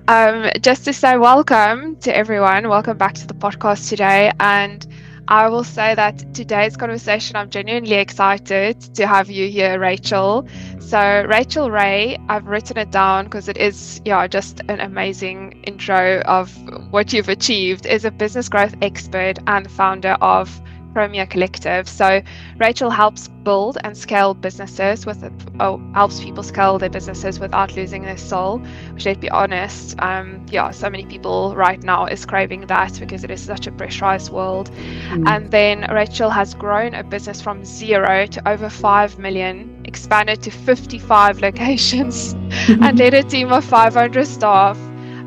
Just to say welcome to everyone. Welcome back to the podcast today. And I will say that today's conversation, I'm genuinely excited to have you here, Rachel. So, Rachel Ray, I've written it down because it is, just an amazing intro of what you've achieved, is a business growth expert and founder of Chromia Collective. So Rachel helps build and scale businesses helps people scale their businesses without losing their soul, which, let's be honest, so many people right now is craving that because it is such a pressurized world. And then Rachel has grown a business from 0 to over 5 million, expanded to 55 locations and led a team of 500 staff,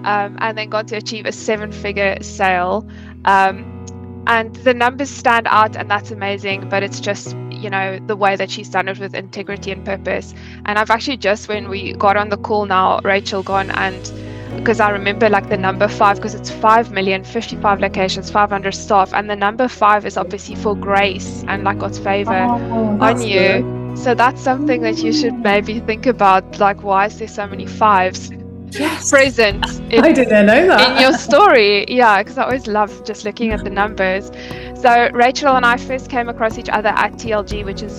and then got to achieve a 7-figure sale. And the numbers stand out, and that's amazing, but it's just, the way that she's done it with integrity and purpose. And I've actually just, when we got on the call now, Rachel gone, and because I remember like the number 5, because it's 5 million, 55 locations, 500 staff, and the number 5 is obviously for grace and like God's favor on you. Good. So that's something that you should maybe think about, like, why is there so many 5s? Yes. Present I didn't know that in your story. Because I always love just looking at the numbers. So Rachel and I first came across each other at TLG, which is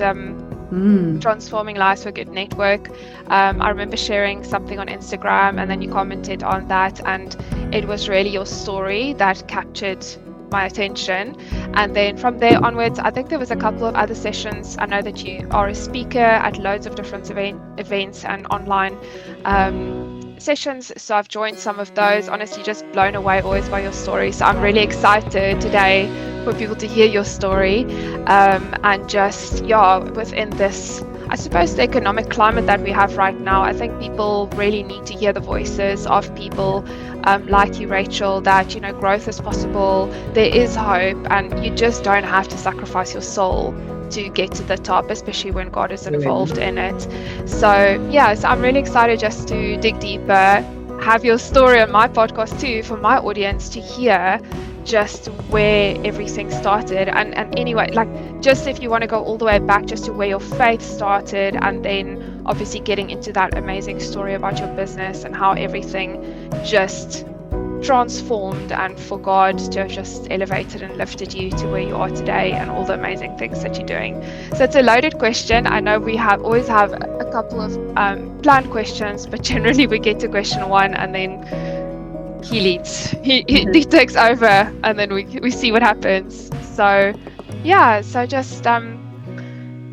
Transforming Lives for Good Network. I remember sharing something on Instagram, and then you commented on that, and it was really your story that captured my attention. And then from there onwards, I think there was a couple of other sessions. I know that you are a speaker at loads of different events and online sessions, so I've joined some of those. Honestly, just blown away always by your story. So I'm really excited today for people to hear your story, and just within this, I suppose, the economic climate that we have right now, I think people really need to hear the voices of people like you, Rachel, that growth is possible, there is hope, and you just don't have to sacrifice your soul to get to the top, especially when God is involved in it. So I'm really excited just to dig deeper, have your story on my podcast too, for my audience to hear just where everything started, and anyway, like, just if you want to go all the way back just to where your faith started, and then obviously getting into that amazing story about your business and how everything just transformed, and for God to have just elevated and lifted you to where you are today, and all the amazing things that you're doing. So it's a loaded question. I know we always have a couple of planned questions, but generally we get to question 1 and then he leads. He takes over, and then we see what happens. So just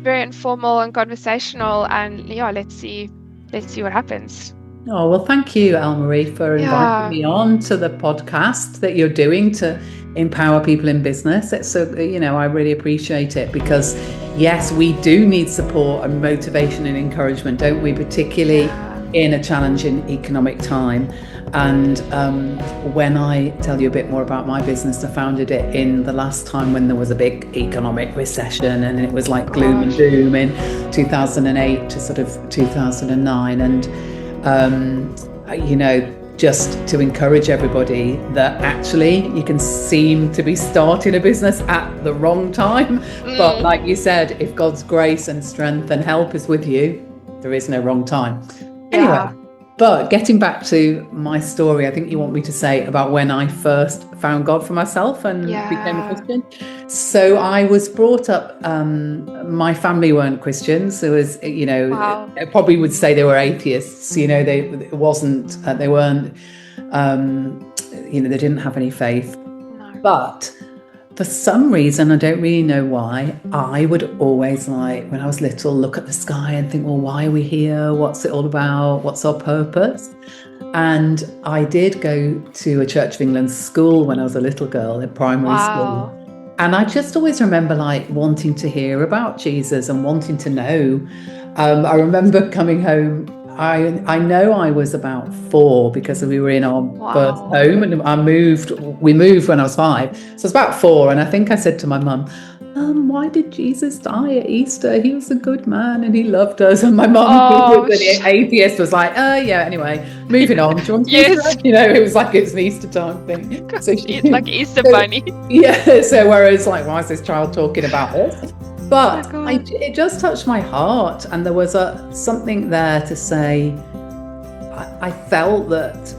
very informal and conversational, and let's see what happens. Oh, well, thank you, Elmarie, for inviting me on to the podcast that you're doing to empower people in business. It's so, I really appreciate it, because yes, we do need support and motivation and encouragement, don't we? Particularly in a challenging economic time. And when I tell you a bit more about my business, I founded it in the last time when there was a big economic recession, and it was like gloom and doom in 2008 to sort of 2009. And just to encourage everybody that actually you can seem to be starting a business at the wrong time. But like you said, if God's grace and strength and help is with you, there is no wrong time. Anyway, but getting back to my story, I think you want me to say about when I first found God for myself and became a Christian. So I was brought up, my family weren't Christians. There was, I probably would say they were atheists. They weren't, they didn't have any faith. No. But for some reason, I don't really know why, I would always, like, when I was little, look at the sky and think, well, why are we here? What's it all about? What's our purpose? And I did go to a Church of England school when I was a little girl in primary school. And I just always remember wanting to hear about Jesus and wanting to know. I remember coming home. I know I was about 4 because we were in our birth home, and we moved when I was 5. So I was about 4, and I think I said to my mum, why did Jesus die at Easter? He was a good man and he loved us. And my mum, who was an atheist, was like, anyway, moving on. Do you want to it was like it's an Easter time thing. So like Easter bunny. Yeah, so whereas why is this child talking about this? But it just touched my heart, and there was something there to say, I felt that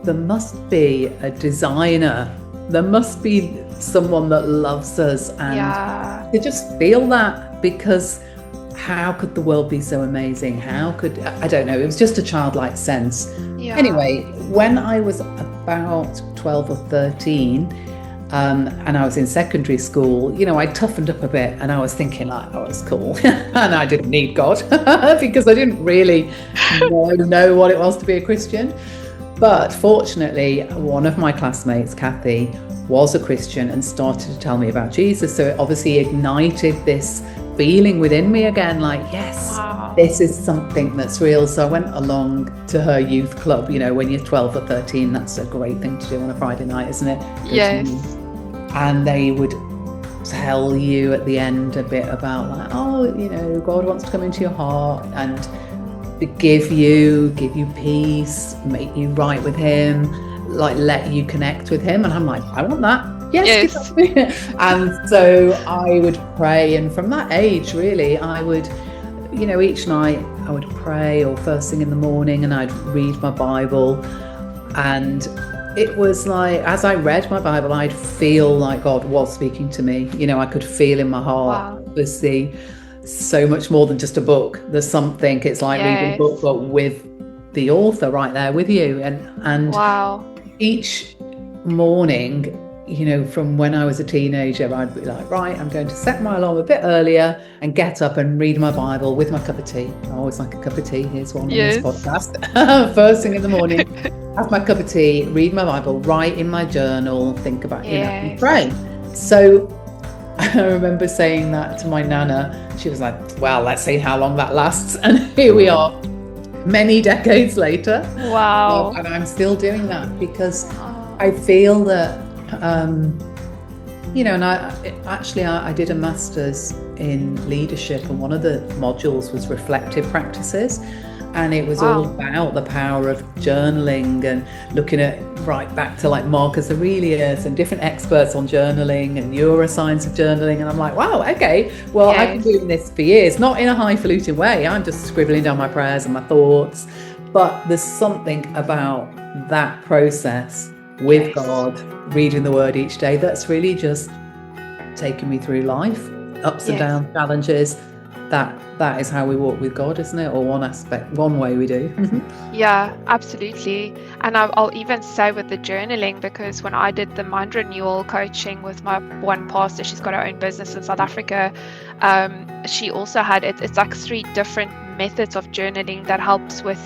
there must be a designer, there must be someone that loves us, and to just feel that, because how could the world be so amazing? How could, I don't know, it was just a childlike sense. Anyway, when I was about 12 or 13, and I was in secondary school, you know, I toughened up a bit, and I was thinking like, oh, it's cool. And I didn't need God because I didn't really know what it was to be a Christian. But fortunately, one of my classmates, Kathy, was a Christian and started to tell me about Jesus. So it obviously ignited this feeling within me again, like, yes, this is something that's real. So I went along to her youth club. You know, when you're 12 or 13, that's a great thing to do on a Friday night, isn't it? Yes. And they would tell you at the end a bit about like, oh, you know, God wants to come into your heart and give you peace, make you right with him, like let you connect with him. And I'm like, I want that. Yes. And so I would pray, and from that age really I would, you know, each night I would pray, or first thing in the morning, and I'd read my Bible. And it was like, as I read my Bible, I'd feel like God was speaking to me. You know, I could feel in my heart, obviously, so much more than just a book. There's something, it's like reading a book, but with the author right there with you. And each morning, you know, from when I was a teenager, I'd be like, right, I'm going to set my alarm a bit earlier and get up and read my Bible with my cup of tea. I always like a cup of tea. Here's one on this podcast. First thing in the morning, have my cup of tea, read my Bible, write in my journal, think about, you know, and pray. So I remember saying that to my Nana. She was like, well, let's see how long that lasts. And here we are, many decades later. Wow. And I'm still doing that because I feel that, you know, and I did a master's in leadership, and one of the modules was reflective practices, and it was all about the power of journaling and looking at right back to like Marcus Aurelius and different experts on journaling and neuroscience of journaling. And I'm like, wow, okay, well, I've been doing this for years, not in a highfalutin way. I'm just scribbling down my prayers and my thoughts, but there's something about that process with God, reading the word each day, that's really just taken me through life, ups and downs, challenges. That is how we walk with God, isn't it? Or one way we do. Yeah, absolutely. And I'll even say with the journaling, because when I did the mind renewal coaching with my one pastor, she's got her own business in South Africa. She also had it's like 3 different methods of journaling that helps with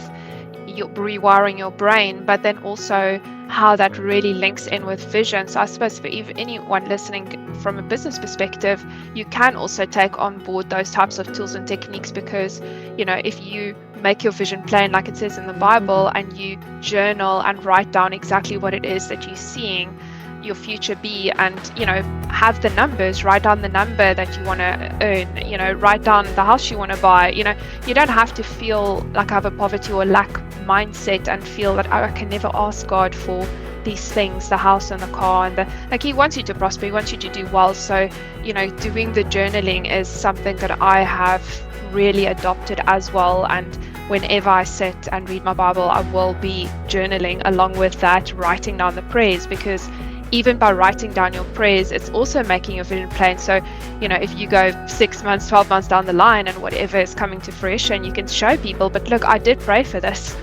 rewiring your brain, but then also how that really links in with vision. So I suppose for anyone listening from a business perspective, you can also take on board those types of tools and techniques, because, you know, if you make your vision plain, like it says in the Bible, and you journal and write down exactly what it is that you're seeing your future be, and, you know, have the numbers, write down the number that you want to earn, you know, write down the house you want to buy. You know, you don't have to feel like I have a poverty or lack mindset and feel that, oh, I can never ask God for these things, the house and the car, and like he wants you to prosper, he wants you to do well. So, you know, doing the journaling is something that I have really adopted as well. And whenever I sit and read my Bible, I will be journaling along with that, writing down the prayers, because even by writing down your prayers, it's also making your vision plain. So, you know, if you go 6 months, 12 months down the line and whatever is coming to fruition, you can show people, but look, I did pray for this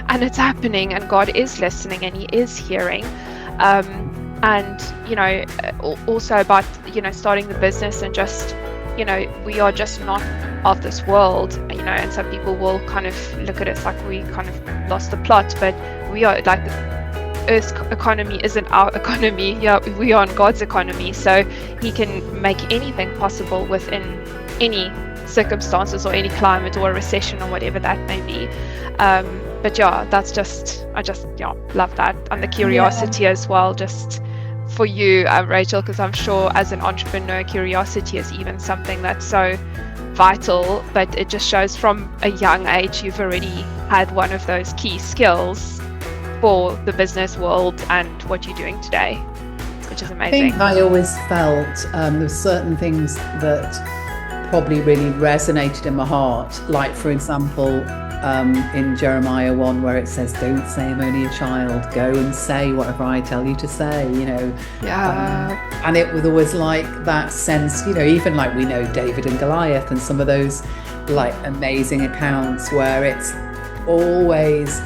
and it's happening, and God is listening and he is hearing. And, you know, also about, you know, starting the business and just, you know, we are just not of this world, you know, and some people will kind of look at it like we kind of lost the plot, but we are like, Earth's economy isn't our economy. Yeah, we are on God's economy, so he can make anything possible within any circumstances or any climate or a recession or whatever that may be. But yeah, I just love that, and the curiosity as well, just for you, Rachel, because I'm sure as an entrepreneur, curiosity is even something that's so vital, but it just shows from a young age you've already had one of those key skills for the business world and what you're doing today, which is amazing. I think I always felt there's certain things that probably really resonated in my heart. Like, for example, in Jeremiah 1, where it says, don't say I'm only a child, go and say whatever I tell you to say, and it was always like that sense, even like we know David and Goliath and some of those like amazing accounts where it's always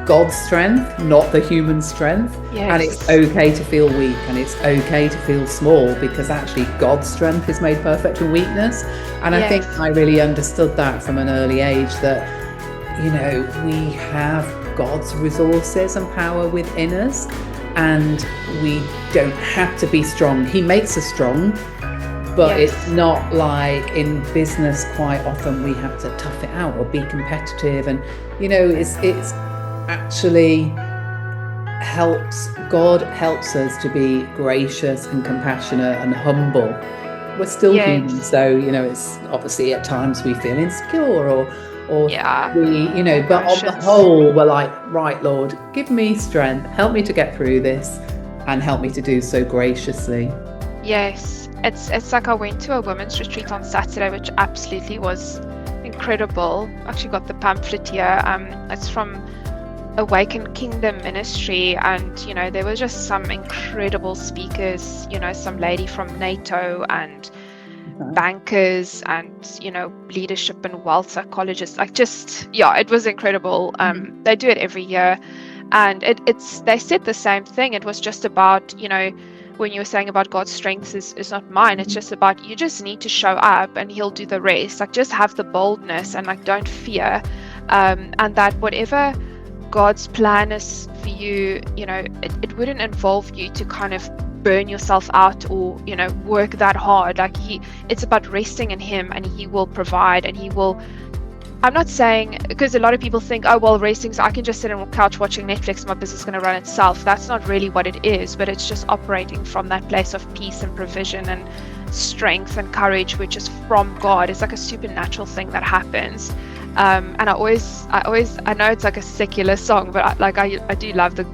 God's strength, not the human strength. Yes. And it's okay to feel weak, and it's okay to feel small, because actually God's strength is made perfect in weakness. And I think I really understood that from an early age, that we have God's resources and power within us, and we don't have to be strong. He makes us strong, but it's not like in business quite often we have to tough it out or be competitive, and it's actually God helps us to be gracious and compassionate and humble. We're still human, so it's obviously at times we feel insecure or we, but on the whole, we're like, right, Lord, give me strength, help me to get through this, and help me to do so graciously. Yes, it's like I went to a women's retreat on Saturday, which absolutely was incredible. Actually got the pamphlet here. It's from Awakened Kingdom Ministry, and there were just some incredible speakers, some lady from NATO and bankers and leadership and wealth psychologists, it was incredible. They do it every year, and they said the same thing. It was just about when you were saying about God's strength is not mine, it's just about you just need to show up and he'll do the rest. Like, just have the boldness and don't fear, and that whatever God's plan is for you, it wouldn't involve you to kind of burn yourself out or work that hard. Like, it's about resting in him, and he will provide, and he will. I'm not saying, because a lot of people think, oh well, resting, so I can just sit on the couch watching Netflix, my business is going to run itself. That's not really what it is, but it's just operating from that place of peace and provision and strength and courage, which is from God. It's like a supernatural thing that happens. And I know it's like a secular song, but I do love the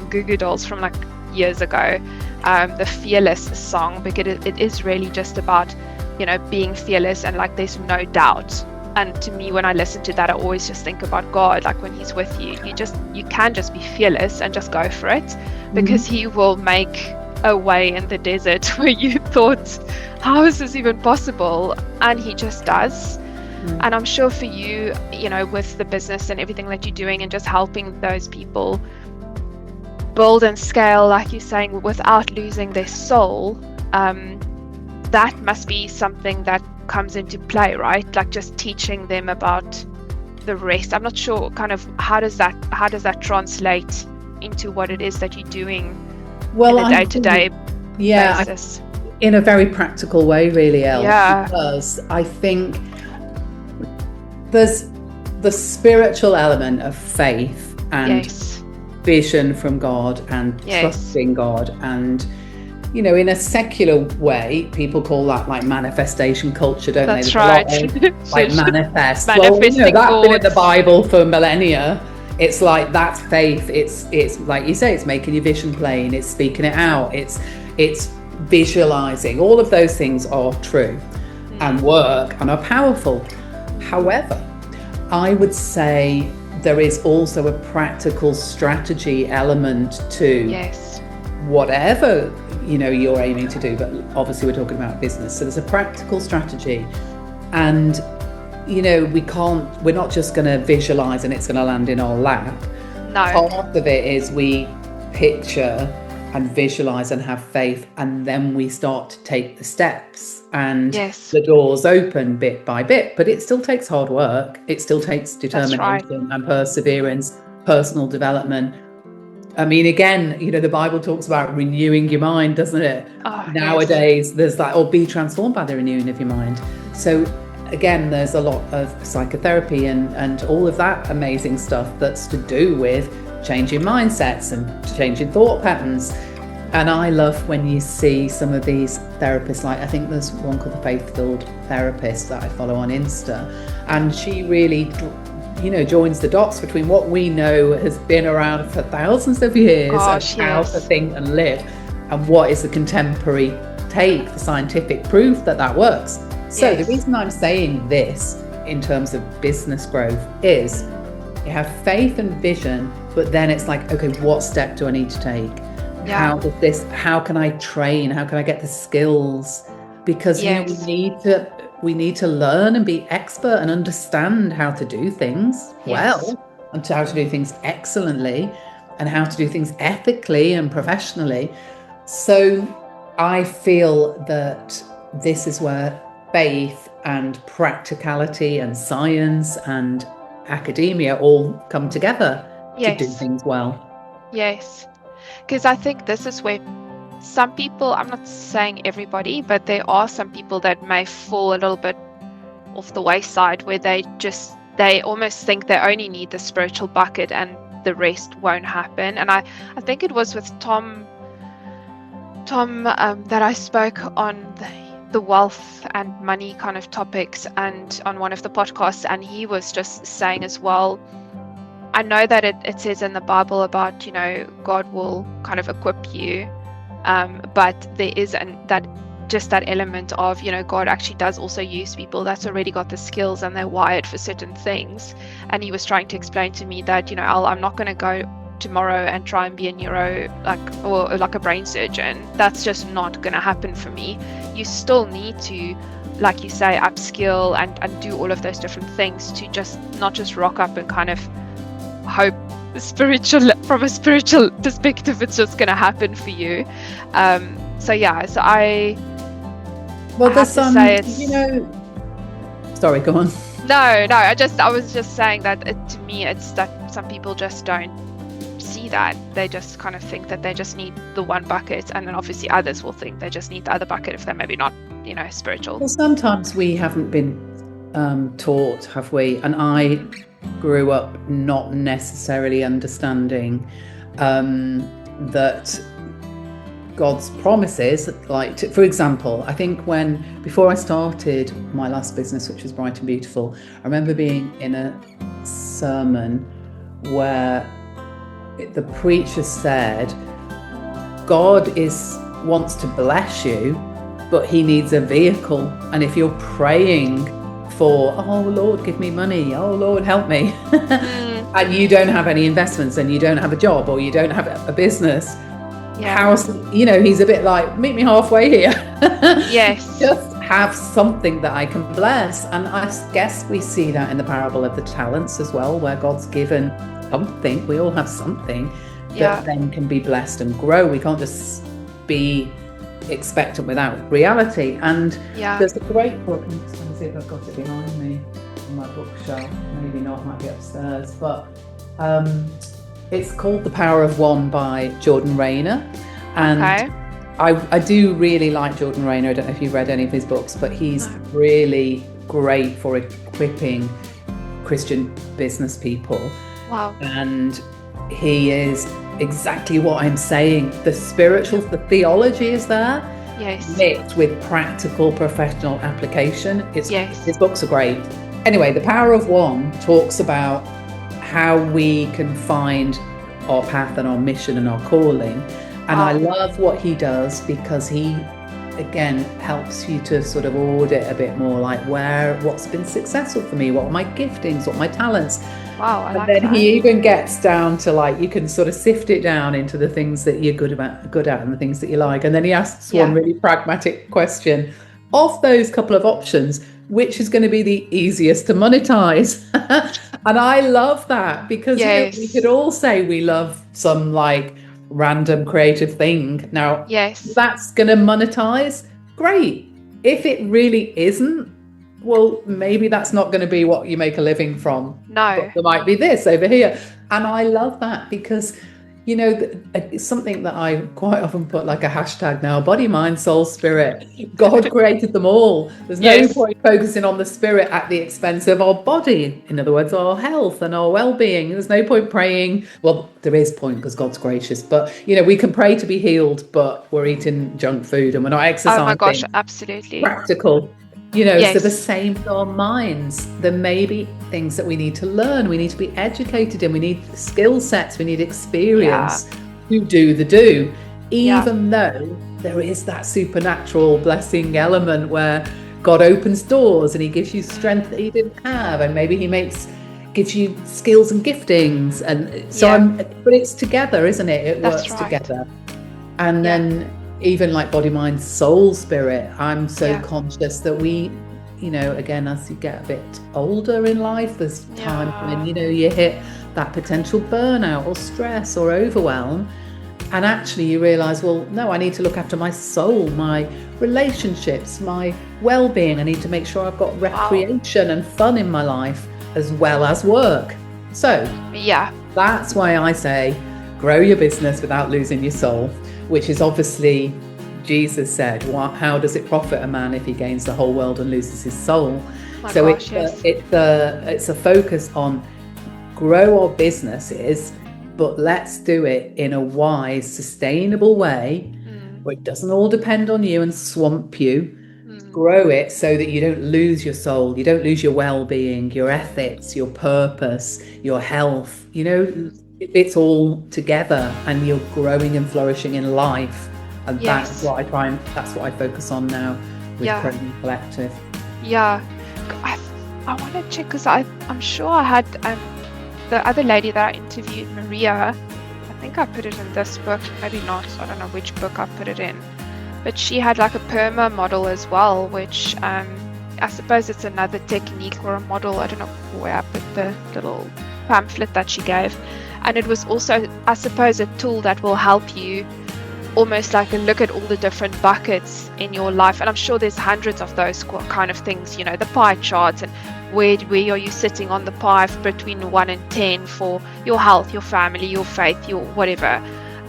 Goo Goo Dolls from like years ago, the Fearless song, because it is really just about being fearless, and like there's no doubt. And to me, when I listen to that, I always just think about God. Like, when he's with you, you can just be fearless and just go for it, because he will make a way in the desert where you thought, how is this even possible? And he just does. And I'm sure for you, with the business and everything that you're doing and just helping those people build and scale, like you're saying, without losing their soul, that must be something that comes into play, right? Like, just teaching them about the rest. I'm not sure kind of how does that translate into what it is that you're doing in a day-to-day basis? In a very practical way, really, Elle. Yeah. Because I think there's the spiritual element of faith and vision from God and trusting God, and in a secular way, people call that like manifestation culture, don't they? That's right. Like manifest. Manifesting that's been in the Bible for millennia. It's like, that's faith. It's like you say, it's making your vision plain. It's speaking it out. It's visualizing. All of those things are true and work and are powerful. However, I would say there is also a practical strategy element to whatever you're aiming to do, but obviously we're talking about business, so there's a practical strategy, and we're not just going to visualize and it's going to land in our lap. No, part of it is we picture and visualize and have faith, and then we start to take the steps, and the doors open bit by bit. But it still takes hard work, it still takes determination and perseverance, personal development. I mean, again, the Bible talks about renewing your mind, doesn't it? Nowadays, there's that, or be transformed by the renewing of your mind. So again, there's a lot of psychotherapy and all of that amazing stuff that's to do with changing mindsets and changing thought patterns. And I love when you see some of these therapists, like I think there's one called the Faith-Filled Therapist that I follow on Insta, and she really joins the dots between what we know has been around for thousands of years, how to think and live, and what is the contemporary take, the scientific proof that works. So the reason I'm saying this in terms of business growth is you have faith and vision, but then it's like, okay, what step do I need to take? How can I train? How can I get the skills? Because we need to learn and be expert and understand how to do things well, and how to do things excellently, and how to do things ethically and professionally. So I feel that this is where faith and practicality and science and academia all come together to do things well. Yes, because I think this is where some people, I'm not saying everybody, but there are some people that may fall a little bit off the wayside, where they almost think they only need the spiritual bucket and the rest won't happen. And I think it was with Tom that I spoke on the wealth and money kind of topics, and on one of the podcasts, and he was just saying as well, I know that it says in the Bible about, God will kind of equip you, but there is that element of, God actually does also use people that's already got the skills and they're wired for certain things. And he was trying to explain to me that, I'm not going to go tomorrow and try and be a neuro or like a brain surgeon. That's just not going to happen for me. You still need to, like you say, upskill and do all of those different things to just not just rock up and kind of hope from a spiritual perspective it's just going to happen for you. So I there's some, sorry, go on. No, I was just saying that to me it's that some people just don't see that. They just kind of think that they just need the one bucket, and then obviously others will think they just need the other bucket if they're maybe not, spiritual. Well, sometimes we haven't been taught, have we? And I grew up not necessarily understanding that God's promises, for example, I think before I started my last business, which was Bright and Beautiful, I remember being in a sermon where the preacher said, God wants to bless you, but he needs a vehicle. And if you're praying for, oh Lord, give me money, oh Lord, help me, and you don't have any investments and you don't have a job or you don't have a business, he's a bit like, meet me halfway here. Yes. Just have something that I can bless. And I guess we see that in the parable of the talents as well, where God's given something, we all have something that then can be blessed and grow. We can't just be expectant without reality. And there's a great book, I'm just going to see if I've got it behind me on my bookshelf, maybe not, it might be upstairs, but it's called The Power of One by Jordan Rayner. And I do really like Jordan Rayner. I don't know if you've read any of his books, but he's really great for equipping Christian business people. Wow. And he is exactly what I'm saying. The spiritual, the theology is there, mixed with practical professional application. His books are great. Anyway, The Power of One talks about how we can find our path and our mission and our calling. And I love what he does, because he, again, helps you to sort of audit a bit more, like what's been successful for me, what are my giftings, what are my talents. Wow, and then he even gets down to you can sort of sift it down into the things that you're good at and the things that you like. And then he asks one really pragmatic question: of those couple of options, which is going to be the easiest to monetize? And I love that, because we could all say we love some random creative thing. Now, that's going to monetize. Great. If it really isn't, well, maybe that's not going to be what you make a living from. No. But there might be this over here. And I love that, because, it's something that I quite often put like a hashtag now: body, mind, soul, spirit. God created them all. There's no point focusing on the spirit at the expense of our body. In other words, our health and our well-being. There's no point praying. Well, there is point, because God's gracious. But, we can pray to be healed, but we're eating junk food and we're not exercising. Oh my gosh, absolutely. Practical. So the same with our minds. There may be things that we need to learn, we need to be educated in, we need skill sets, we need experience to do the do, even though there is that supernatural blessing element where God opens doors and he gives you strength that he didn't have, and maybe he gives you skills and giftings, and so but it's together, isn't it? It That's works right. together. And then even like body, mind, soul, spirit, I'm so conscious that we, again, as you get a bit older in life, there's times when you hit that potential burnout or stress or overwhelm, and actually you realize, well, no, I need to look after my soul, my relationships, my well-being. I need to make sure I've got recreation and fun in my life as well as work. So that's why I say grow your business without losing your soul, which is obviously, Jesus said, how does it profit a man if he gains the whole world and loses his soul? It's a focus on grow our businesses, but let's do it in a wise, sustainable way where it doesn't all depend on you and swamp you. Grow it so that you don't lose your soul, you don't lose your well-being, your ethics, your purpose, your health. It's all together, and you're growing and flourishing in life. And that's what I focus on now with Chromia Collective. I want to check, because I'm sure I had the other lady that I interviewed, Maria. I think I put it in this book, maybe not, I don't know which book I put it in, but she had like a perma model as well, which I suppose it's another technique or a model. I don't know where I put the little pamphlet that she gave, and it was also, I suppose, a tool that will help you almost like look at all the different buckets in your life. And I'm sure there's hundreds of those kind of things, the pie charts, and where are you sitting on the pie between 1 and 10 for your health, your family, your faith, your whatever.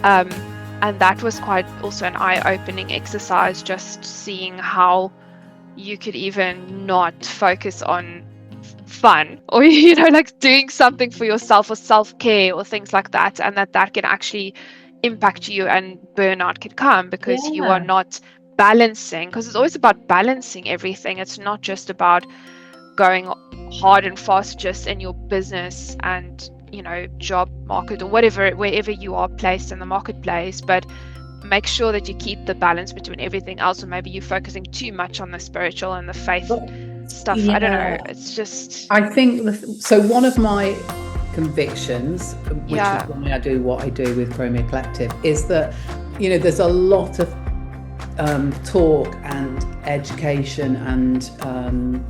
And that was quite also an eye-opening exercise, just seeing how you could even not focus on fun or like doing something for yourself or self-care or things like that, and that can actually impact you, and burnout can come because you are not balancing, because it's always about balancing everything. It's not just about going hard and fast just in your business and job market or wherever you are placed in the marketplace, but make sure that you keep the balance between everything else. Or maybe you're focusing too much on the spiritual and the faith stuff. I don't know, it's just, I think so one of my convictions, which is why I do what I do with Chromia Collective, is that there's a lot of talk and education and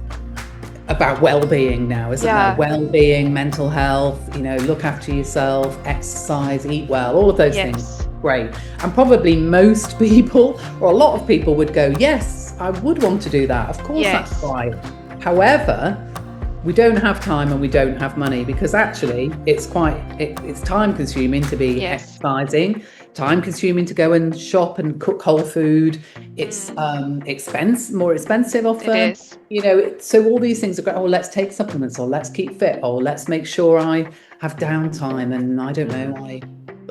about well-being now, isn't there? Well-being, mental health, look after yourself, exercise, eat well, all of those things. Great. And probably most people, or a lot of people, would go, yes, I would want to do that. Of course, that's right. However, we don't have time and we don't have money, because actually it's time consuming to be exercising, time consuming to go and shop and cook whole food. It's more expensive often. It is. So all these things are great. Oh, let's take supplements, or let's keep fit, or let's make sure I have downtime, and I don't know,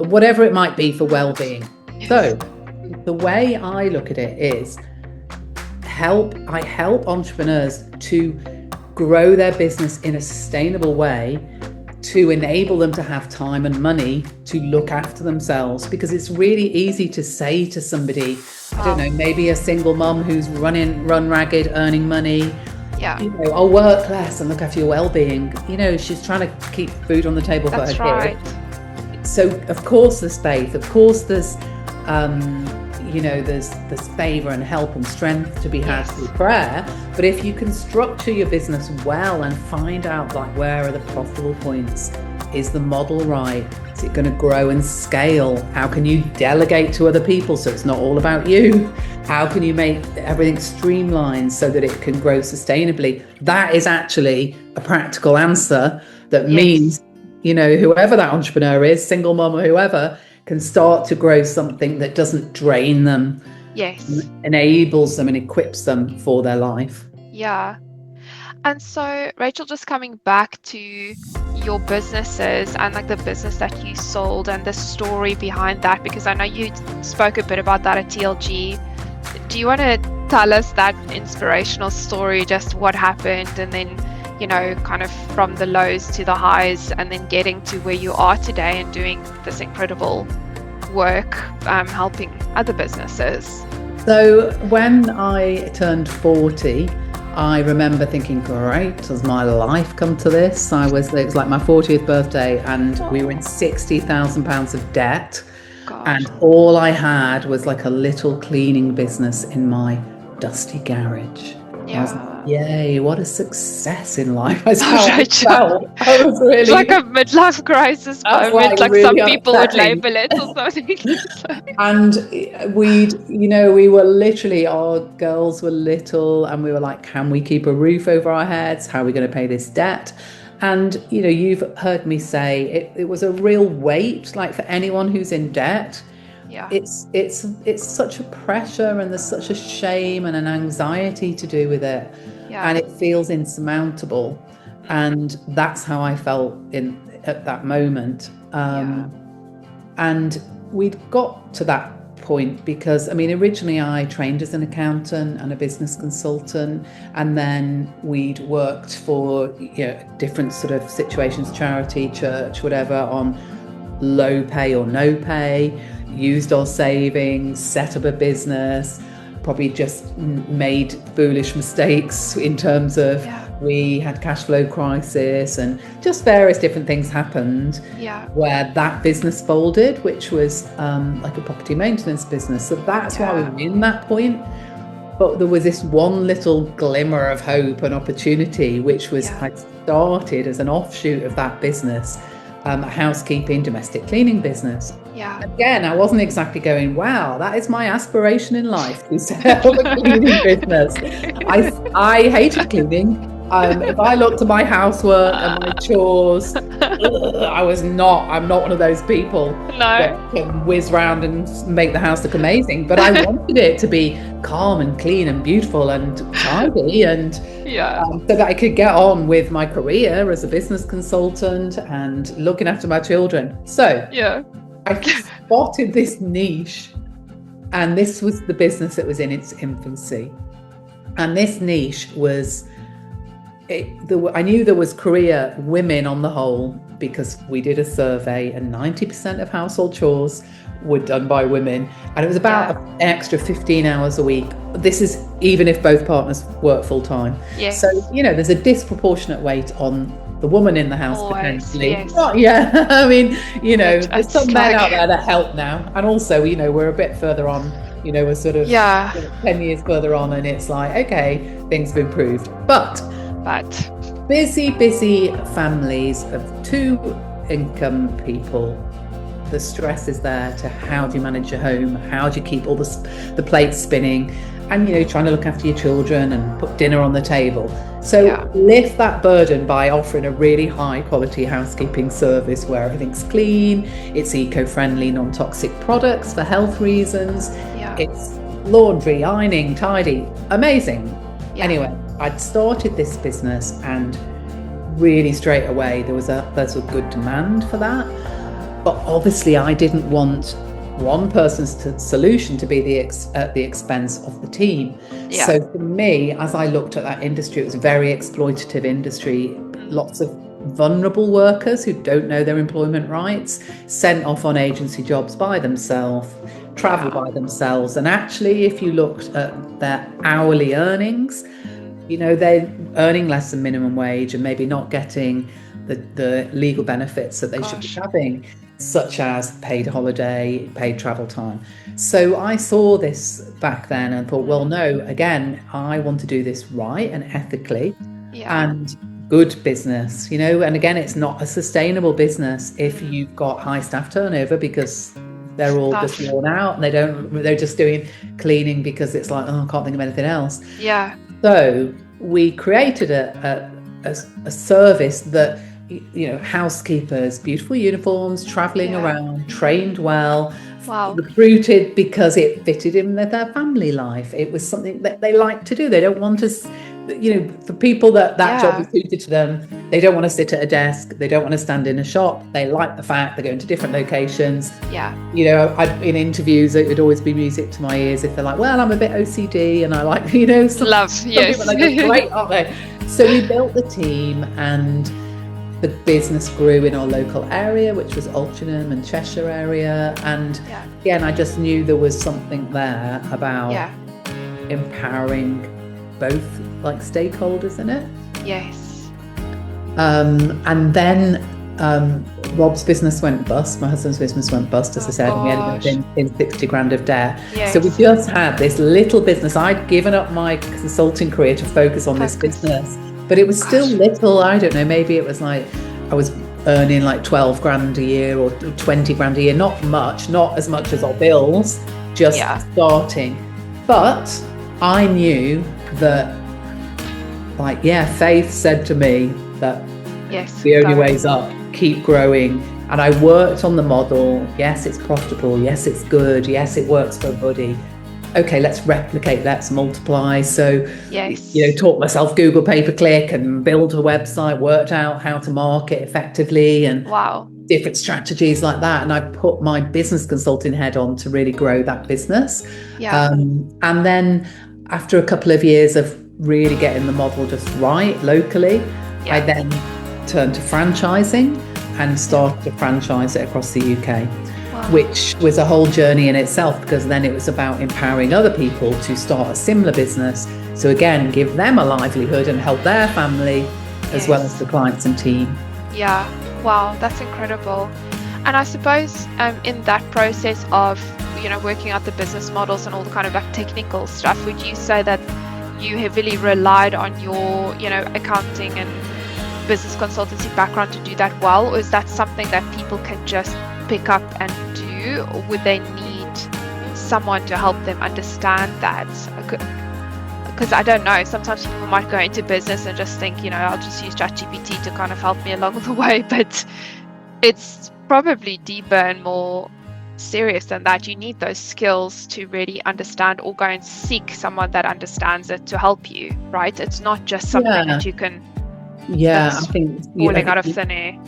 whatever it might be for well-being. So the way I look at it is I help entrepreneurs to grow their business in a sustainable way, to enable them to have time and money to look after themselves. Because it's really easy to say to somebody, I don't know, maybe a single mum who's run ragged, earning money, I'll work less and look after your well-being. She's trying to keep food on the table for her kid. So of course there's faith, of course there's there's favor and help and strength to be had through prayer. But if you can structure your business well and find out like where are the profitable points, is the model right? Is it going to grow and scale? How can you delegate to other people so it's not all about you? How can you make everything streamlined so that it can grow sustainably? That is actually a practical answer that means, whoever that entrepreneur is, single mom or whoever, can start to grow something that doesn't drain them, enables them and equips them for their life. And so, Rachel, just coming back to your businesses and like the business that you sold and the story behind that, because I know you spoke a bit about that at TLG. Do you want to tell us that inspirational story, just what happened, and then kind of from the lows to the highs, and then getting to where you are today and doing this incredible work, helping other businesses? So when I turned 40, I remember thinking, great, has my life come to this? It was like my 40th birthday, and we were in £60,000 of debt. Gosh. And all I had was like a little cleaning business in my dusty garage. Yeah. I was like, yay, what a success in life. I was really, it's like a midlife crisis moment, like really some people upsetting. Would label it or something. And we were literally, our girls were little, and we were like, can we keep a roof over our heads? How are we going to pay this debt? And, you've heard me say it was a real weight, like for anyone who's in debt. Yeah. It's such a pressure, and there's such a shame and an anxiety to do with it. Yeah. And it feels insurmountable. And that's how I felt at that moment. And we'd got to that point because, originally I trained as an accountant and a business consultant, and then we'd worked for different sort of situations, charity, church, whatever, on low pay or no pay, used our savings, set up a business, probably just made foolish mistakes in terms of we had cash flow crisis, and just various different things happened where that business folded, which was like a property maintenance business. So that's why we were in that point. But there was this one little glimmer of hope and opportunity, which was I started as an offshoot of that business, a housekeeping, domestic cleaning business. Again, I wasn't exactly going, wow, that is my aspiration in life, to set up a cleaning business. I hated cleaning. If I looked at my housework and my chores, I'm not one of those people that can whiz around and make the house look amazing. But I wanted it to be calm and clean and beautiful and tidy, and so that I could get on with my career as a business consultant and looking after my children. So I spotted this niche, and this was the business that was in its infancy. And this niche was, I knew there was career women on the whole, because we did a survey and 90% of household chores were done by women, and it was about an extra 15 hours a week. This is even if both partners work full time. So there's a disproportionate weight on the woman in the house. Always, potentially. There's some men out there that help now, and also we're a bit further on. We're sort of 10 years further on, and it's like, okay, things have improved, but busy families of 2 income people, the stress is there to how do you manage your home, how do you keep all the plates spinning, and trying to look after your children and put dinner on the table. So lift that burden by offering a really high quality housekeeping service where everything's clean, it's eco-friendly, non-toxic products for health reasons, it's laundry, ironing, tidy, amazing. Anyway, I'd started this business, and really straight away there's a good demand for that. But obviously I didn't want one person's solution to be at the expense of the team. So for me, as I looked at that industry, it was a very exploitative industry. Lots of vulnerable workers who don't know their employment rights, sent off on agency jobs by themselves, travel by themselves. And actually, if you looked at their hourly earnings, they're earning less than minimum wage and maybe not getting the legal benefits that they should be having, such as paid holiday, paid travel time. So I saw this back then and thought, well, no, again, I want to do this right and ethically and good business, and again, it's not a sustainable business if you've got high staff turnover, because they're all just worn out and they're just doing cleaning because it's like, I can't think of anything else. So we created a service that, housekeepers, beautiful uniforms, traveling around, trained well, recruited because it fitted in with their family life. It was something that they like to do. They don't want to, for people that job is suited to them, they don't want to sit at a desk. They don't want to stand in a shop. They like the fact they're going to different locations. In interviews, it would always be music to my ears if they're like, well, I'm a bit OCD and I like, some people are just great, aren't they? So we built the team, and the business grew in our local area, which was Altrincham and Cheshire area. And again, I just knew there was something there about empowering both like stakeholders in it. Yes. And then Rob's business went bust. My husband's business went bust, as I said, and we ended up in 60 grand of debt. Yes. So we just had this little business. I'd given up my consulting career to focus on this business, but it was still little. I don't know, maybe it was like I was earning like 12 grand a year or 20 grand a year, not much, not as much as our bills, just starting. But I knew that, like, Faith said to me that the only way's up, keep growing. And I worked on the model. Yes, it's profitable. Yes, it's good. Yes, it works for everybody. Okay, let's replicate, let's multiply. So, taught myself Google pay-per-click and build a website, worked out how to market effectively and different strategies like that. And I put my business consulting head on to really grow that business. And then after a couple of years of really getting the model just right locally, I then turned to franchising and started to franchise it across the UK. Which was a whole journey in itself, because then it was about empowering other people to start a similar business. So again, give them a livelihood and help their family as well as the clients and team. Yeah, wow, that's incredible. And I suppose in that process of, working out the business models and all the kind of like technical stuff, would you say that you heavily relied on your, accounting and business consultancy background to do that well? Or is that something that people can just pick up and do, or would they need someone to help them understand that? Because I don't know, sometimes people might go into business and just think, I'll just use ChatGPT to kind of help me along the way, but it's probably deeper and more serious than that. You need those skills to really understand, or go and seek someone that understands it to help you, right? It's not just something that you can I think falling out of thin air.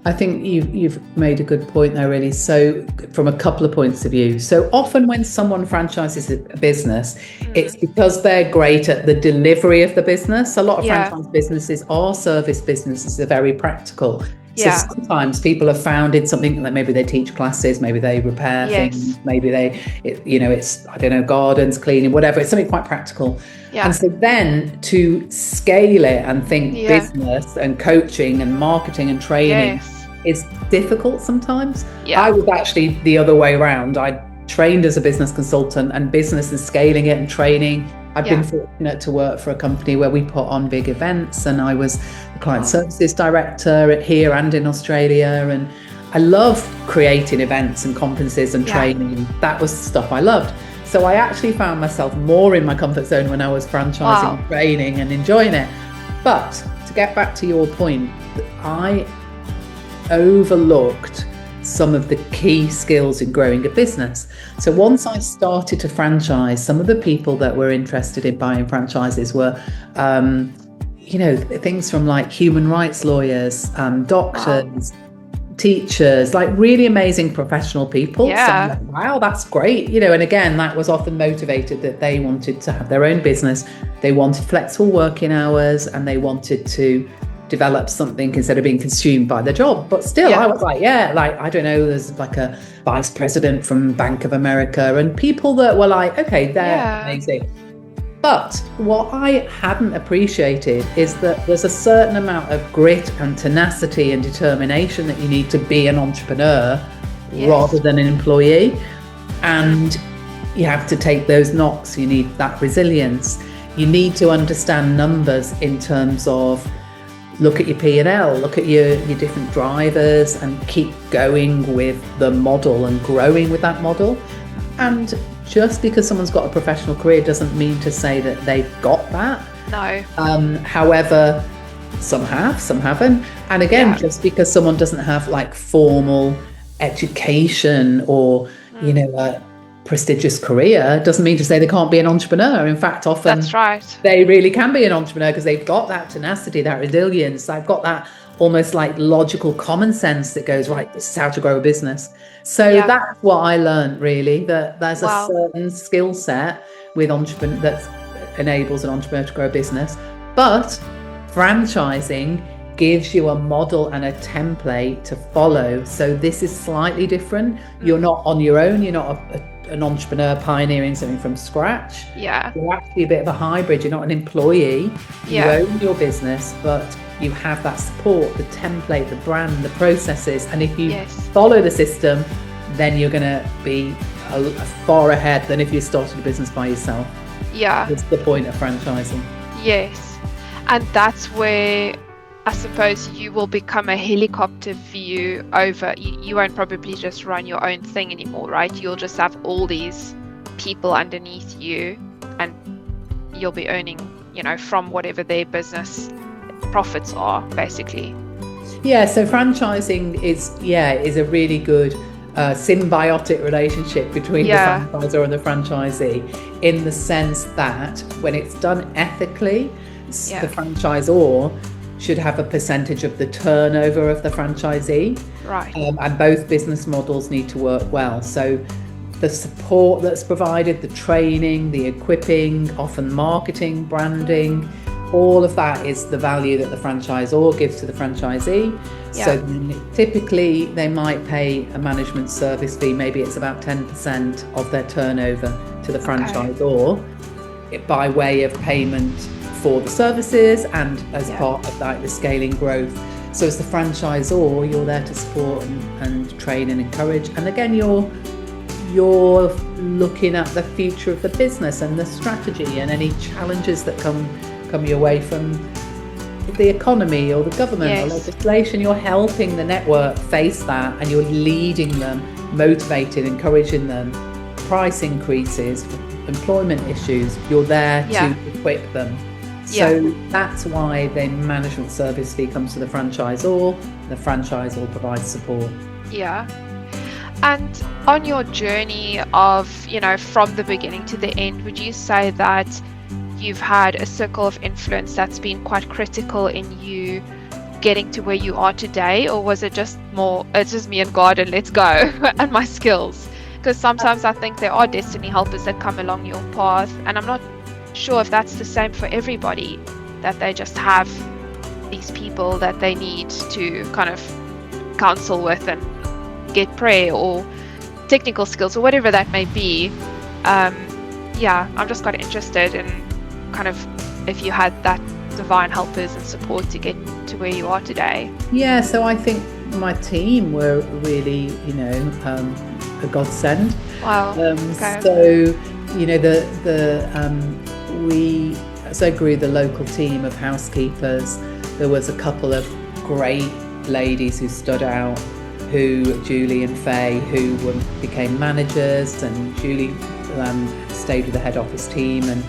I think you've made a good point there, really. So from a couple of points of view. So often when someone franchises a business, it's because they're great at the delivery of the business. A lot of franchise businesses are service businesses, they're very practical. So sometimes people have founded something that maybe they teach classes, maybe they repair things, maybe it's, I don't know, gardens, cleaning, whatever. It's something quite practical. And so then to scale it and think business and coaching and marketing and training is difficult sometimes. I was actually the other way around. I trained as a business consultant, and business and scaling it and training. I've been fortunate to work for a company where we put on big events, and I was the client services director here and in Australia. And I love creating events and conferences and training. That was stuff I loved. So I actually found myself more in my comfort zone when I was franchising, training and enjoying it. But to get back to your point, I overlooked some of the key skills in growing a business. So once I started to franchise, some of the people that were interested in buying franchises were, things from like human rights lawyers, doctors, teachers, like really amazing professional people. So I'm like, wow, that's great. And again, that was often motivated that they wanted to have their own business. They wanted flexible working hours, and they wanted to develop something instead of being consumed by the job. But still, I was like, I don't know, there's like a vice president from Bank of America, and people that were like, okay, they're amazing. But what I hadn't appreciated is that there's a certain amount of grit and tenacity and determination that you need to be an entrepreneur rather than an employee. And you have to take those knocks. You need that resilience. You need to understand numbers in terms of look at your P&L, look at your different drivers, and keep going with the model and growing with that model. And just because someone's got a professional career doesn't mean to say that they've got that. No. However, some have, some haven't. And again, just because someone doesn't have like formal education or, a prestigious career doesn't mean to say they can't be an entrepreneur. In fact, often they really can be an entrepreneur because they've got that tenacity, that resilience. They've got that almost like logical common sense that goes, right, this is how to grow a business. So that's what I learned, really, that there's a certain skill set with entrepreneur that enables an entrepreneur to grow a business. But franchising gives you a model and a template to follow. So this is slightly different. You're not on your own. You're not an entrepreneur pioneering something from scratch. Yeah. You're actually a bit of a hybrid. You're not an employee. Yeah. You own your business, but you have that support, the template, the brand, the processes. And if you follow the system, then you're going to be far ahead than if you started a business by yourself. Yeah. That's the point of franchising. Yes. And that's where I suppose you will become a helicopter view over, you won't probably just run your own thing anymore, right? You'll just have all these people underneath you, and you'll be earning, from whatever their business profits are, basically. Yeah, so franchising is a really good symbiotic relationship between the franchisor and the franchisee, in the sense that when it's done ethically, the franchisor should have a percentage of the turnover of the franchisee. Right. And both business models need to work well. So the support that's provided, the training, the equipping, often marketing, branding, all of that is the value that the franchisor gives to the franchisee. Yeah. So typically they might pay a management service fee, maybe it's about 10% of their turnover to the franchisor by way of payment for the services and as part of the scaling growth. So as the franchisor, you're there to support and train and encourage. And again, you're looking at the future of the business and the strategy and any challenges that come your way from the economy or the government or legislation. You're helping the network face that, and you're leading them, motivating, encouraging them. Price increases, employment issues, you're there to equip them. So that's why the management service fee comes to the franchisor. The franchisor provides support. Yeah. And on your journey of, from the beginning to the end, would you say that you've had a circle of influence that's been quite critical in you getting to where you are today? Or was it just more, it's just me and God and let's go, and my skills? Because sometimes I think there are destiny helpers that come along your path, and I'm not sure if that's the same for everybody, that they just have these people that they need to kind of counsel with and get prayer or technical skills or whatever that may be. I'm just quite interested in kind of if you had that divine helpers and support to get to where you are today. Yeah, so I think my team were really, a godsend. Wow. So, as I grew the local team of housekeepers, there was a couple of great ladies who stood out, Julie and Faye, who became managers, and Julie stayed with the head office team and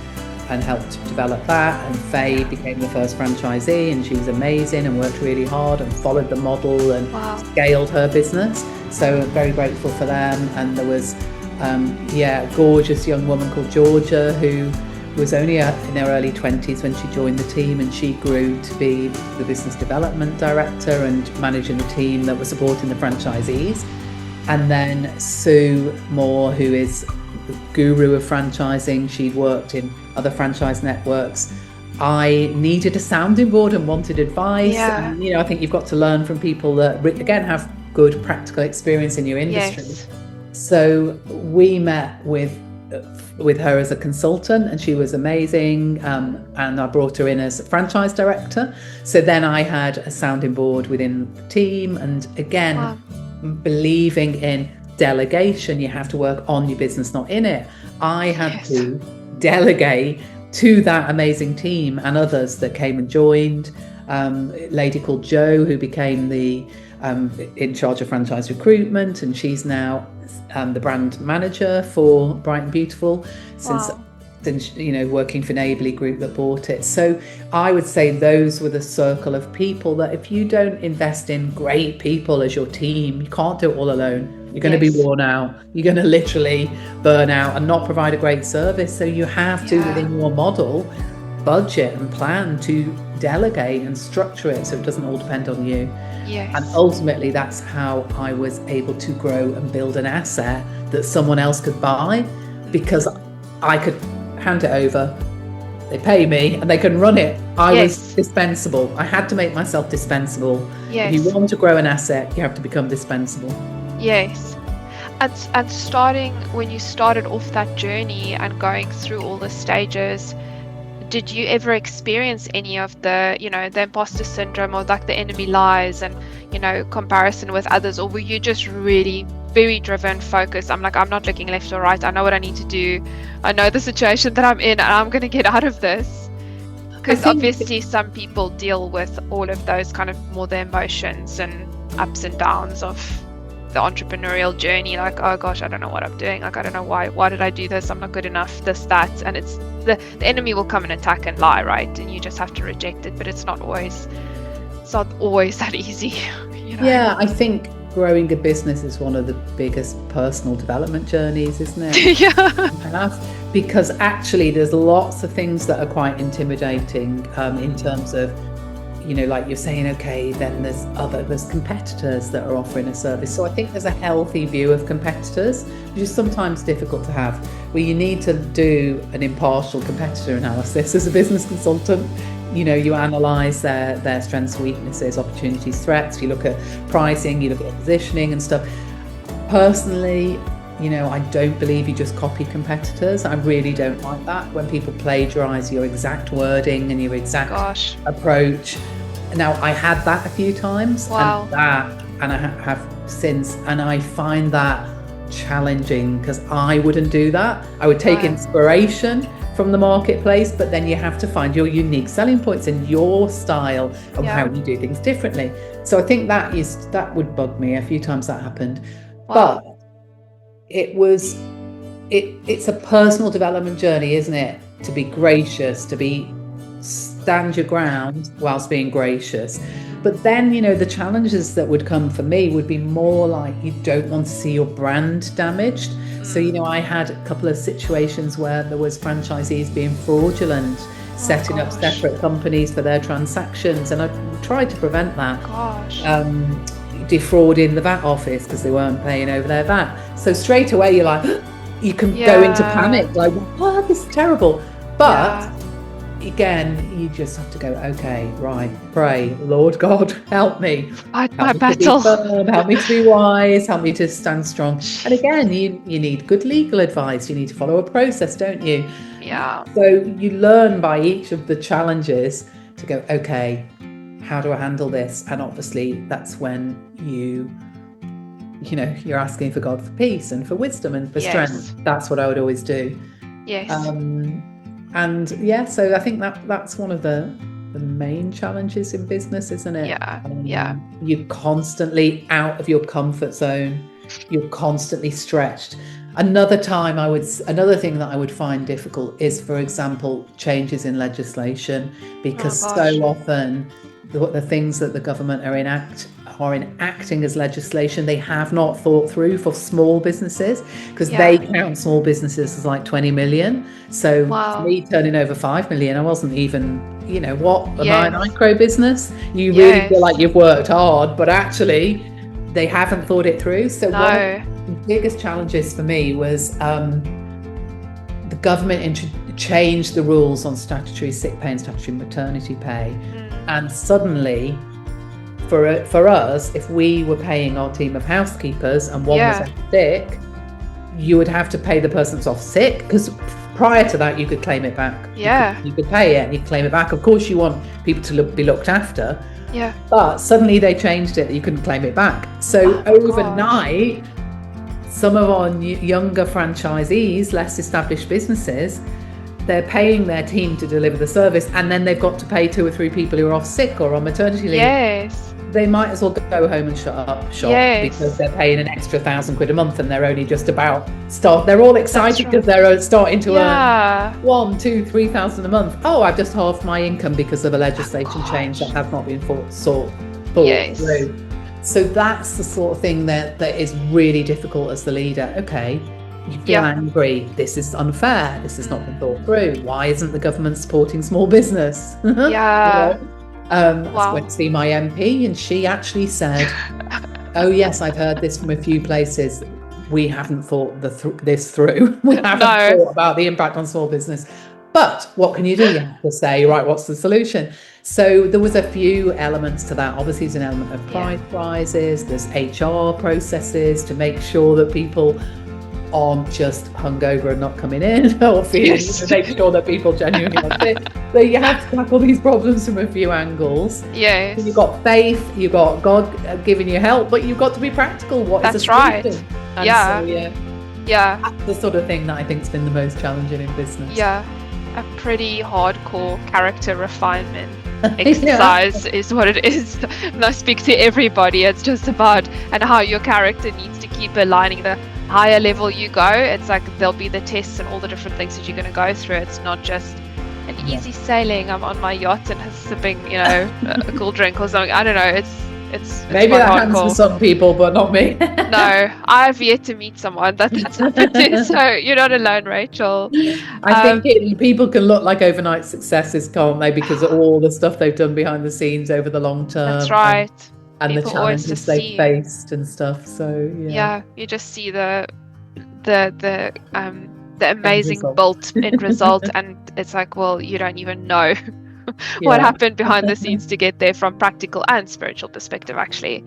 helped develop that, and Faye became the first franchisee, and she was amazing and worked really hard and followed the model and scaled her business. So very grateful for them. And there was a gorgeous young woman called Georgia, who was only in her early 20s when she joined the team, and she grew to be the business development director and managing the team that was supporting the franchisees. And then Sue Moore, who is the guru of franchising, she'd worked in other franchise networks. I needed a sounding board and wanted advice. And, I think you've got to learn from people that, again, have good practical experience in your industry. Yes. So we met with her as a consultant, and she was amazing, and I brought her in as a franchise director. So then I had a sounding board within the team, and again, believing in delegation. You have to work on your business, not in it. I had to delegate to that amazing team and others that came and joined. A lady called Jo, who became the in charge of franchise recruitment, and she's now the brand manager for Bright and Beautiful since working for Neighbourly Group that bought it. So I would say those were the circle of people that if you don't invest in great people as your team, you can't do it all alone. You're going to be worn out. You're going to literally burn out and not provide a great service. So you have to, within your model, budget and plan to delegate and structure it so it doesn't all depend on you. Yes. And ultimately, that's how I was able to grow and build an asset that someone else could buy, because I could hand it over, they pay me, and they can run it. I was dispensable. I had to make myself dispensable. Yes. If you want to grow an asset, you have to become dispensable. Yes. And starting when you started off that journey and going through all the stages, did you ever experience any of the, the imposter syndrome or like the enemy lies and, comparison with others? Or were you just really very driven, focused? I'm not looking left or right. I know what I need to do. I know the situation that I'm in and I'm going to get out of this. Because obviously some people deal with all of those kind of more the emotions and ups and downs of the entrepreneurial journey, like, oh gosh, I don't know what I'm doing, like I don't know why did I do this, I'm not good enough, this, that, and it's the enemy will come and attack and lie, right? And you just have to reject it, but it's not always that easy. Yeah, I think growing a business is one of the biggest personal development journeys, isn't it? Yeah. Because actually there's lots of things that are quite intimidating in terms of, like you're saying, okay, then there's competitors that are offering a service. So I think there's a healthy view of competitors, which is sometimes difficult to have, where you need to do an impartial competitor analysis as a business consultant. You analyze their strengths, weaknesses, opportunities, threats. You look at pricing, you look at positioning and stuff. Personally, I don't believe you just copy competitors. I really don't like that when people plagiarize your exact wording and your exact approach. Now, I had that a few times. Wow. And I have since, and I find that challenging because I wouldn't do that. I would take inspiration from the marketplace, but then you have to find your unique selling points and your style of how you do things differently. So I think that would bug me a few times that happened. Wow. But it's a personal development journey, isn't it? To be gracious, to stand your ground whilst being gracious. But then, the challenges that would come for me would be more like you don't want to see your brand damaged. So, I had a couple of situations where there was franchisees being fraudulent, setting up separate companies for their transactions. And I tried to prevent that. Defrauding the VAT office because they weren't paying over their VAT. So straight away you're like, you can go into panic, like, oh, this is terrible. But again, you just have to go, okay, right, pray, Lord God, help me. Fight my battle. Help me to be wise, help me to stand strong. And again, you need good legal advice. You need to follow a process, don't you? Yeah. So you learn by each of the challenges to go, okay, how do I handle this? And obviously that's when you're asking for God for peace and for wisdom and for strength. That's what I would always do. Yes. So I think that's one of the main challenges in business, isn't it? Yeah. You're constantly out of your comfort zone. You're constantly stretched. Another thing that I would find difficult is, for example, changes in legislation, because so often the things that the government are enacting as legislation, they have not thought through for small businesses, because they count small businesses as like 20 million. So me turning over 5 million, I wasn't even, am I a micro business? You really feel like you've worked hard, but actually they haven't thought it through. So one of the biggest challenges for me was the government changed the rules on statutory sick pay and statutory maternity pay. And suddenly, for us, if we were paying our team of housekeepers and one was off sick, you would have to pay the person that's off sick, because prior to that you could claim it back. You could pay it and you could claim it back. Of course you want people to be looked after, but suddenly they changed it that you couldn't claim it back. So overnight, some of our younger franchisees, less established businesses, they're paying their team to deliver the service, and then they've got to pay 2 or 3 people who are off sick or on maternity leave. Yes. They might as well go home and shut up shop, because they're paying an extra £1,000 a month and they're only just about start. They're all excited because they're starting to earn 1, 2, 3,000 a month. Oh, I've just halved my income because of a legislation change that has not been thought through. So that's the sort of thing that is really difficult as the leader. Okay, you feel angry. This is unfair. This has not been thought through. Why isn't the government supporting small business? I went to see my MP and she actually said, oh yes, I've heard this from a few places. We haven't thought this through. We haven't thought about the impact on small business. But what can you do? You have to say, right, what's the solution? So there was a few elements to that. Obviously, there's an element of price rises, there's HR processes to make sure that people aren't just hungover and not coming in, or feeling to make sure that people genuinely are fit. So you have to tackle these problems from a few angles. Yes. So you've got faith, you've got God giving you help, but you've got to be practical. What is the solution? And that's the sort of thing that I think has been the most challenging in business. Yeah, a pretty hardcore character refinement exercise is what it is. And I speak to everybody. It's just about and how your character needs to keep aligning. The higher level you go, it's like there'll be the tests and all the different things that you're going to go through. It's not just an easy sailing. I'm on my yacht and sipping, a cool drink or something. I don't know. It's maybe that happens for some people, but not me. No, I've yet to meet someone that's happened to. So you're not alone, Rachel. I think people can look like overnight successes, can't they? Because of all the stuff they've done behind the scenes over the long term. That's right. And the challenges they've faced and stuff. So you just see the amazing built end result, and it's like, well, you don't even know what happened behind the scenes to get there from practical and spiritual perspective, actually.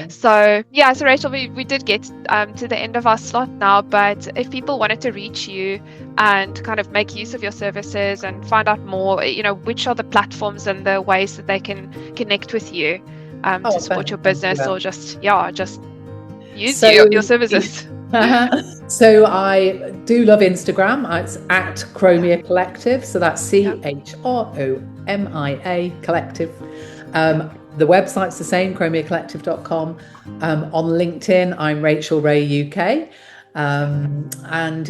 So Rachel, we did get to the end of our slot now, but if people wanted to reach you and kind of make use of your services and find out more, which are the platforms and the ways that they can connect with you to support your business, or just use your services. So I do love Instagram. It's at Chromia Collective. So that's CHROMIA Collective. The website's the same, chromiacollective.com. On LinkedIn, I'm Rachel Ray UK. And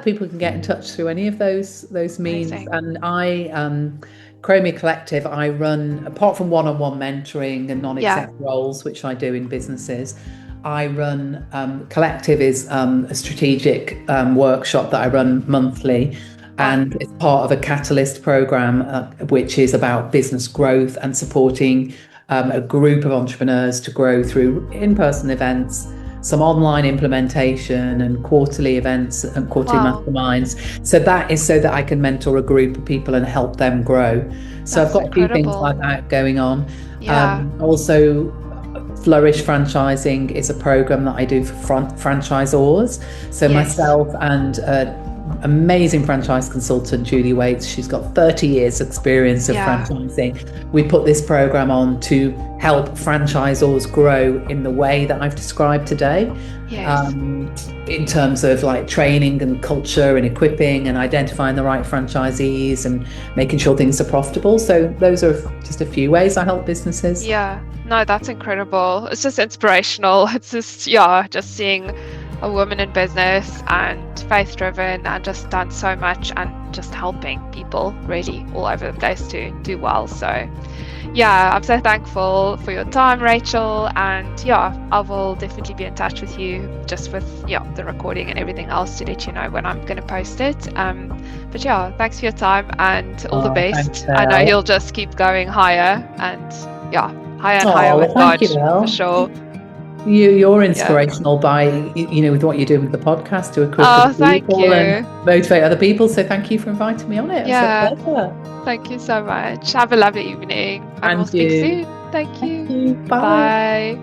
people can get in touch through any of those means. Amazing. And Chromia Collective, I run, apart from one-on-one mentoring and non-exec roles, which I do in businesses, I run, Collective is a strategic workshop that I run monthly, and it's part of a Catalyst program, which is about business growth and supporting a group of entrepreneurs to grow through in-person events, some online implementation and quarterly events and quarterly masterminds. So that is so that I can mentor a group of people and help them grow. So I've got a few things like that going on. Also, Flourish Franchising is a program that I do for franchisors. So myself and amazing franchise consultant Julie Waits, she's got 30 years experience of franchising. We put this program on to help franchisors grow in the way that I've described today, in terms of like training and culture and equipping and identifying the right franchisees and making sure things are profitable. So those are just a few ways I help businesses. No, that's incredible. It's just inspirational. It's just seeing a woman in business and faith driven and just done so much and just helping people really all over the place to do well. So I'm so thankful for your time, Rachel, and I will definitely be in touch with you just with the recording and everything else to let you know when I'm going to post it. But thanks for your time and all the best. I know you'll just keep going higher and higher and higher with God, for sure. You're inspirational by with what you're doing with the podcast to equip people and motivate other people. So thank you for inviting me on it. It's a pleasure. Thank you so much. Have a lovely evening, and we'll speak soon. Thank you. Bye.